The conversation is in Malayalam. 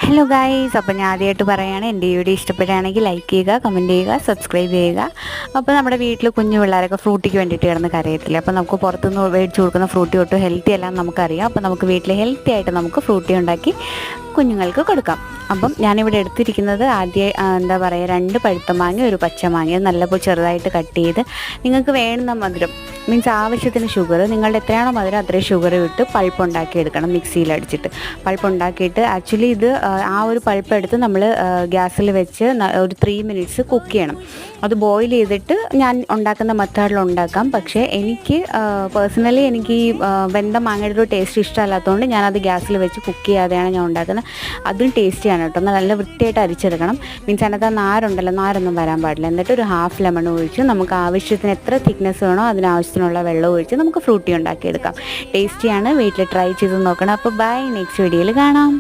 ഹലോ ഗായ്സ്, അപ്പോൾ ഞാൻ ആദ്യമായിട്ട് പറയുകയാണ്, എൻ്റെ ഈ വീഡിയോ ഇഷ്ടപ്പെടുകയാണെങ്കിൽ ലൈക്ക് ചെയ്യുക, കമൻറ്റ് ചെയ്യുക, സബ്സ്ക്രൈബ് ചെയ്യുക. അപ്പോൾ നമ്മുടെ വീട്ടിൽ കുഞ്ഞു പിള്ളേരൊക്കെ ഫ്രൂട്ടിക്ക് വേണ്ടിയിട്ട് കിടന്ന് കരയത്തില്ല. അപ്പോൾ നമുക്ക് പുറത്തുനിന്ന് മേടിച്ച് കൊടുക്കുന്ന ഫ്രൂട്ടി ഒട്ടും ഹെൽത്തി എല്ലാം നമുക്കറിയാം. അപ്പോൾ നമുക്ക് വീട്ടിൽ ഹെൽത്തി ആയിട്ട് നമുക്ക് ഫ്രൂട്ടി ഉണ്ടാക്കി കുഞ്ഞുങ്ങൾക്ക് കൊടുക്കാം. അപ്പം ഞാനിവിടെ എടുത്തിരിക്കുന്നത് എന്താ പറയുക, 2 പഴുത്ത മാങ്ങ, 1 പച്ച മാങ്ങ നല്ലപോലെ ചെറുതായിട്ട് കട്ട് ചെയ്ത്, നിങ്ങൾക്ക് വേണ്ടുന്ന മധുരം മീൻസ് ആവശ്യത്തിന് ഷുഗർ, നിങ്ങളുടെ എത്രയാണോ മധുരം അത്രയും ഷുഗർ ഇട്ട് പൾപ്പ് ഉണ്ടാക്കിയെടുക്കണം. മിക്സിയിലടിച്ചിട്ട് പൾപ്പ് ഉണ്ടാക്കിയിട്ട്, ആക്ച്വലി ഇത് ആ ഒരു പൾപ്പ് എടുത്ത് നമ്മൾ ഗ്യാസിൽ വെച്ച് ഒരു 3 മിനിറ്റ്സ് കുക്ക് ചെയ്യണം. അത് ബോയിൽ ചെയ്തിട്ട് ഞാൻ ഉണ്ടാക്കുന്ന മെത്തേഡിൽ ഉണ്ടാക്കാം. പക്ഷേ എനിക്ക് പേഴ്സണലി എനിക്ക് ഈ വെന്ത മാങ്ങയുടെ ഒരു ടേസ്റ്റ് ഇഷ്ടമല്ലാത്തതുകൊണ്ട് ഞാനത് ഗ്യാസിൽ വെച്ച് കുക്ക് ചെയ്യാതെയാണ് ഞാൻ ഉണ്ടാക്കുന്നത്. അതും ടേസ്റ്റിയാണ് കേട്ടോ. നല്ല വൃത്തിയായിട്ട് അരിച്ചെടുക്കണം. മീൻസ് അതിനകത്ത് ആ നാരൊന്നും വരാൻ പാടില്ല. എന്നിട്ട് ഒരു ഹാഫ് ലെമൺ ഒഴിച്ച് നമുക്ക് ആവശ്യത്തിന് എത്ര തിക്നെസ് വേണോ അതിനാവശ്യത്തിനുള്ള വെള്ളം ഒഴിച്ച് നമുക്ക് ഫ്രൂട്ടി ഉണ്ടാക്കിയെടുക്കാം. ടേസ്റ്റിയാണ്. വീട്ടിൽ ട്രൈ ചെയ്ത് നോക്കണം. അപ്പോൾ ബൈ, നെക്സ്റ്റ് വീഡിയോയിൽ കാണാം.